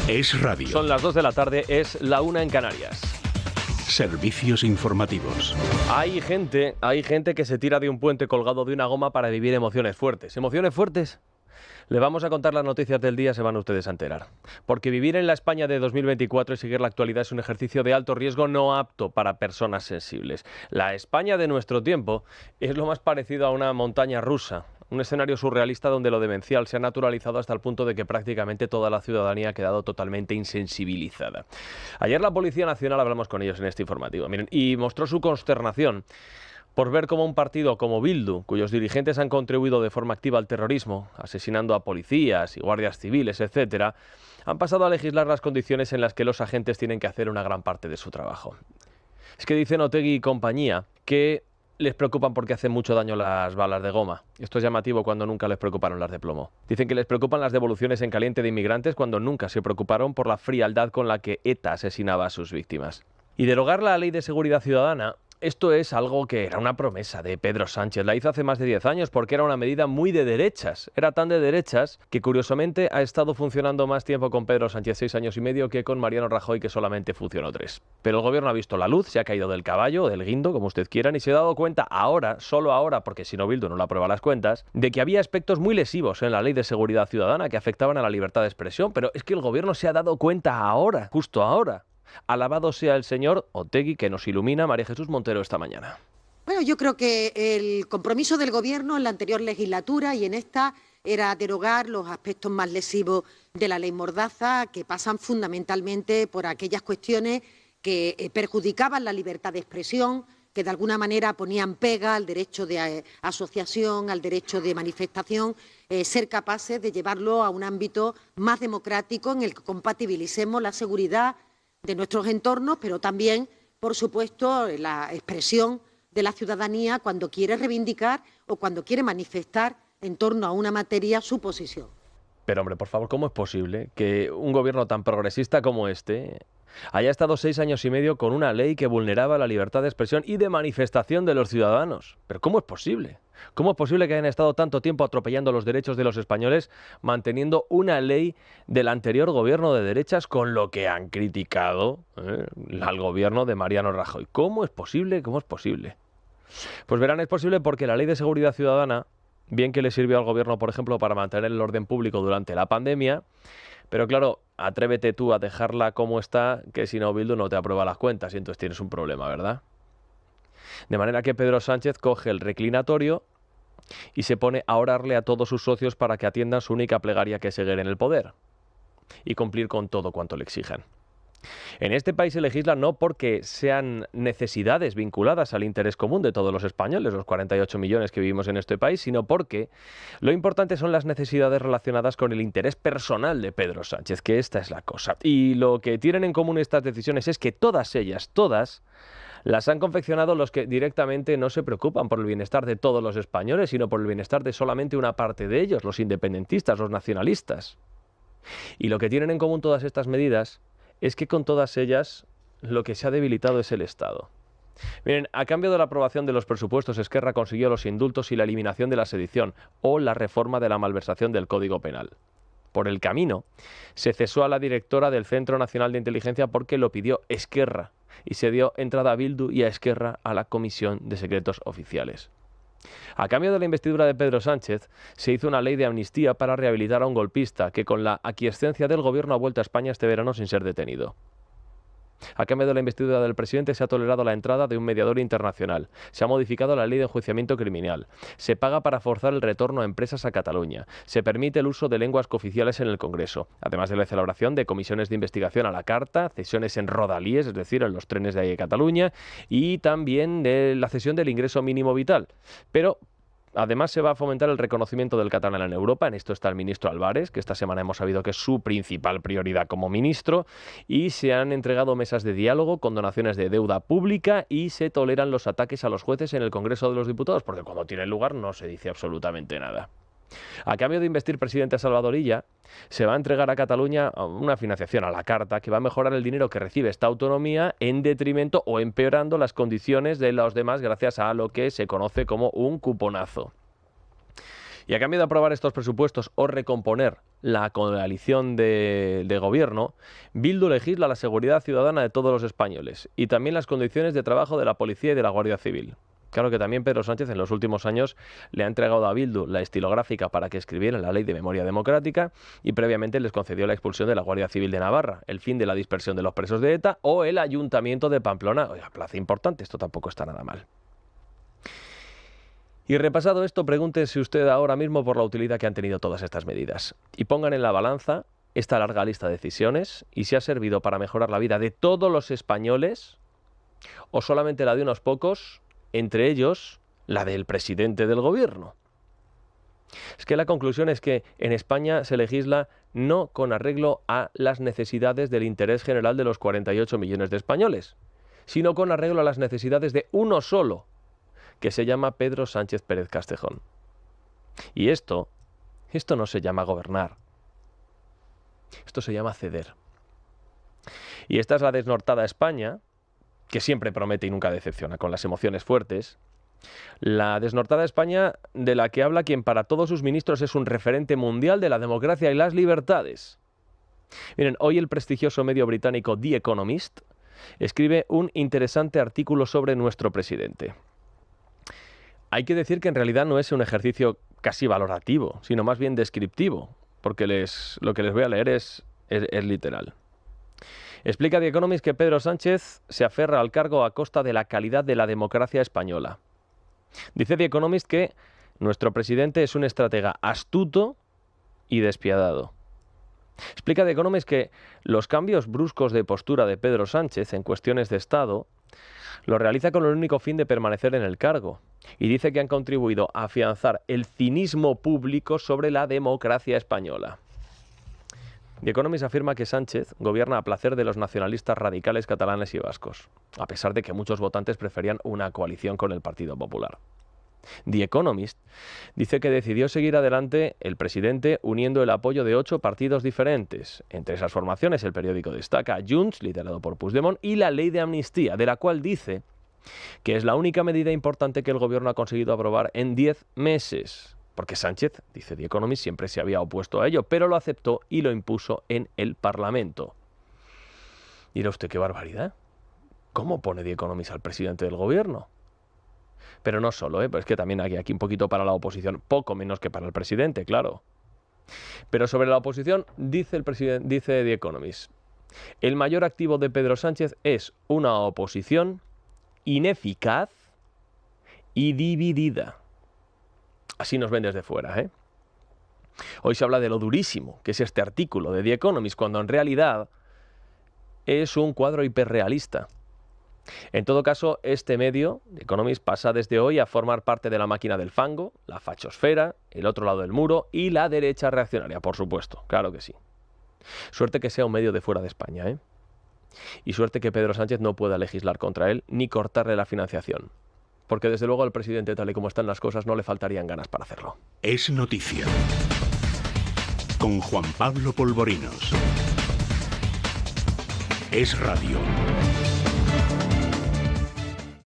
Es radio. Son las 2 de la tarde, es la 1 en Canarias. Servicios informativos. Hay gente que se tira de un puente colgado de una goma para vivir emociones fuertes. ¿Emociones fuertes? Les vamos a contar las noticias del día, se van ustedes a enterar. Porque vivir en la España de 2024 y seguir la actualidad es un ejercicio de alto riesgo no apto para personas sensibles. La España de nuestro tiempo es lo más parecido a una montaña rusa. Un escenario surrealista donde lo demencial se ha naturalizado hasta el punto de que prácticamente toda la ciudadanía ha quedado totalmente insensibilizada. Ayer la Policía Nacional, hablamos con ellos en este informativo, miren, y mostró su consternación por ver cómo un partido como Bildu, cuyos dirigentes han contribuido de forma activa al terrorismo, asesinando a policías y guardias civiles, etcétera, han pasado a legislar las condiciones en las que los agentes tienen que hacer una gran parte de su trabajo. Es que dicen Otegi y compañía que les preocupan porque hacen mucho daño las balas de goma. Esto es llamativo cuando nunca les preocuparon las de plomo. Dicen que les preocupan las devoluciones en caliente de inmigrantes cuando nunca se preocuparon por la frialdad con la que ETA asesinaba a sus víctimas. Y derogar la Ley de Seguridad Ciudadana, esto es algo que era una promesa de Pedro Sánchez. La hizo hace más de 10 años porque era una medida muy de derechas. Era tan de derechas que curiosamente ha estado funcionando más tiempo con Pedro Sánchez, 6 años y medio, que con Mariano Rajoy, que solamente funcionó 3. Pero el gobierno ha visto la luz, se ha caído del caballo, del guindo, como usted quieran, y se ha dado cuenta ahora, solo ahora, porque si no Bildu no le aprueba las cuentas, de que había aspectos muy lesivos en la Ley de Seguridad Ciudadana que afectaban a la libertad de expresión. Pero es que el gobierno se ha dado cuenta ahora, justo ahora. Alabado sea el señor Otegi, que nos ilumina, María Jesús Montero, esta mañana. Bueno, yo creo que el compromiso del Gobierno en la anterior legislatura y en esta era derogar los aspectos más lesivos de la ley Mordaza, que pasan fundamentalmente por aquellas cuestiones que perjudicaban la libertad de expresión, que de alguna manera ponían pega al derecho de asociación, al derecho de manifestación, ser capaces de llevarlo a un ámbito más democrático en el que compatibilicemos la seguridad de nuestros entornos, pero también, por supuesto, la expresión de la ciudadanía cuando quiere reivindicar o cuando quiere manifestar en torno a una materia su posición. Pero hombre, por favor, ¿cómo es posible que un gobierno tan progresista como este haya estado 6 años y medio con una ley que vulneraba la libertad de expresión y de manifestación de los ciudadanos? ¿Pero cómo es posible? ¿Cómo es posible que hayan estado tanto tiempo atropellando los derechos de los españoles manteniendo una ley del anterior gobierno de derechas con lo que han criticado al gobierno de Mariano Rajoy? ¿Cómo es posible? ¿Cómo es posible? Pues verán, es posible porque la Ley de Seguridad Ciudadana, bien que le sirvió al gobierno, por ejemplo, para mantener el orden público durante la pandemia, pero claro, atrévete tú a dejarla como está, que si no Bildu no te aprueba las cuentas y entonces tienes un problema, ¿verdad? De manera que Pedro Sánchez coge el reclinatorio y se pone a orarle a todos sus socios para que atiendan su única plegaria, que es seguir en el poder y cumplir con todo cuanto le exijan. En este país se legisla no porque sean necesidades vinculadas al interés común de todos los españoles, los 48 millones que vivimos en este país, sino porque lo importante son las necesidades relacionadas con el interés personal de Pedro Sánchez, que esta es la cosa. Y lo que tienen en común estas decisiones es que todas ellas, todas, las han confeccionado los que directamente no se preocupan por el bienestar de todos los españoles, sino por el bienestar de solamente una parte de ellos, los independentistas, los nacionalistas. Y lo que tienen en común todas estas medidas es que con todas ellas lo que se ha debilitado es el Estado. Miren, a cambio de la aprobación de los presupuestos, Esquerra consiguió los indultos y la eliminación de la sedición o la reforma de la malversación del Código Penal. Por el camino, se cesó a la directora del Centro Nacional de Inteligencia porque lo pidió Esquerra y se dio entrada a Bildu y a Esquerra a la Comisión de Secretos Oficiales. A cambio de la investidura de Pedro Sánchez, se hizo una ley de amnistía para rehabilitar a un golpista que con la aquiescencia del gobierno ha vuelto a España este verano sin ser detenido. A cambio de la investidura del presidente se ha tolerado la entrada de un mediador internacional, se ha modificado la ley de enjuiciamiento criminal, se paga para forzar el retorno a empresas a Cataluña, se permite el uso de lenguas cooficiales en el Congreso, además de la celebración de comisiones de investigación a la carta, cesiones en rodalíes, es decir, en los trenes de ahí de Cataluña, y también de la cesión del ingreso mínimo vital. Pero además se va a fomentar el reconocimiento del catalán en Europa. En esto está el ministro Álvarez, que esta semana hemos sabido que es su principal prioridad como ministro, y se han entregado mesas de diálogo con donaciones de deuda pública y se toleran los ataques a los jueces en el Congreso de los Diputados, porque cuando tienen lugar no se dice absolutamente nada. A cambio de investir presidente a Salvador Illa, se va a entregar a Cataluña una financiación a la carta que va a mejorar el dinero que recibe esta autonomía en detrimento o empeorando las condiciones de los demás gracias a lo que se conoce como un cuponazo. Y a cambio de aprobar estos presupuestos o recomponer la coalición de gobierno, Bildu legisla la seguridad ciudadana de todos los españoles y también las condiciones de trabajo de la policía y de la Guardia Civil. Claro que también Pedro Sánchez en los últimos años le ha entregado a Bildu la estilográfica para que escribieran la Ley de Memoria Democrática y previamente les concedió la expulsión de la Guardia Civil de Navarra, el fin de la dispersión de los presos de ETA o el Ayuntamiento de Pamplona. Oiga, plaza importante, esto tampoco está nada mal. Y repasado esto, pregúntese usted ahora mismo por la utilidad que han tenido todas estas medidas y pongan en la balanza esta larga lista de decisiones y si ha servido para mejorar la vida de todos los españoles o solamente la de unos pocos, entre ellos la del presidente del gobierno. Es que la conclusión es que en España se legisla no con arreglo a las necesidades del interés general de los 48 millones de españoles, sino con arreglo a las necesidades de uno solo, que se llama Pedro Sánchez Pérez Castejón. Y esto no se llama gobernar. Esto se llama ceder. Y esta es la desnortada España, que siempre promete y nunca decepciona, con las emociones fuertes. La desnortada España de la que habla quien para todos sus ministros es un referente mundial de la democracia y las libertades. Miren, hoy el prestigioso medio británico The Economist escribe un interesante artículo sobre nuestro presidente. Hay que decir que en realidad no es un ejercicio casi valorativo, sino más bien descriptivo, porque lo que les voy a leer es literal. Explica The Economist que Pedro Sánchez se aferra al cargo a costa de la calidad de la democracia española. Dice The Economist que nuestro presidente es un estratega astuto y despiadado. Explica The Economist que los cambios bruscos de postura de Pedro Sánchez en cuestiones de Estado lo realiza con el único fin de permanecer en el cargo. Y dice que han contribuido a afianzar el cinismo público sobre la democracia española. The Economist afirma que Sánchez gobierna a placer de los nacionalistas radicales catalanes y vascos, a pesar de que muchos votantes preferían una coalición con el Partido Popular. The Economist dice que decidió seguir adelante el presidente uniendo el apoyo de 8 partidos diferentes. Entre esas formaciones, el periódico destaca a Junts, liderado por Puigdemont, y la ley de amnistía, de la cual dice que es la única medida importante que el gobierno ha conseguido aprobar en 10 meses. Porque Sánchez, dice The Economist, siempre se había opuesto a ello, pero lo aceptó y lo impuso en el Parlamento. Dirá usted, qué barbaridad. ¿Cómo pone The Economist al presidente del gobierno? Pero no solo, pero es que también hay aquí un poquito para la oposición, poco menos que para el presidente, claro. Pero sobre la oposición, dice The Economist, el mayor activo de Pedro Sánchez es una oposición ineficaz y dividida. Así nos ven desde fuera, ¿eh? Hoy se habla de lo durísimo que es este artículo de The Economist, cuando en realidad es un cuadro hiperrealista. En todo caso, este medio, The Economist, pasa desde hoy a formar parte de la máquina del fango, la fachosfera, el otro lado del muro y la derecha reaccionaria, por supuesto, claro que sí. Suerte que sea un medio de fuera de España, ¿eh? Y suerte que Pedro Sánchez no pueda legislar contra él ni cortarle la financiación. Porque desde luego al presidente, tal y como están las cosas, no le faltarían ganas para hacerlo. Es noticia. Con Juan Pablo Polvorinos. Es radio.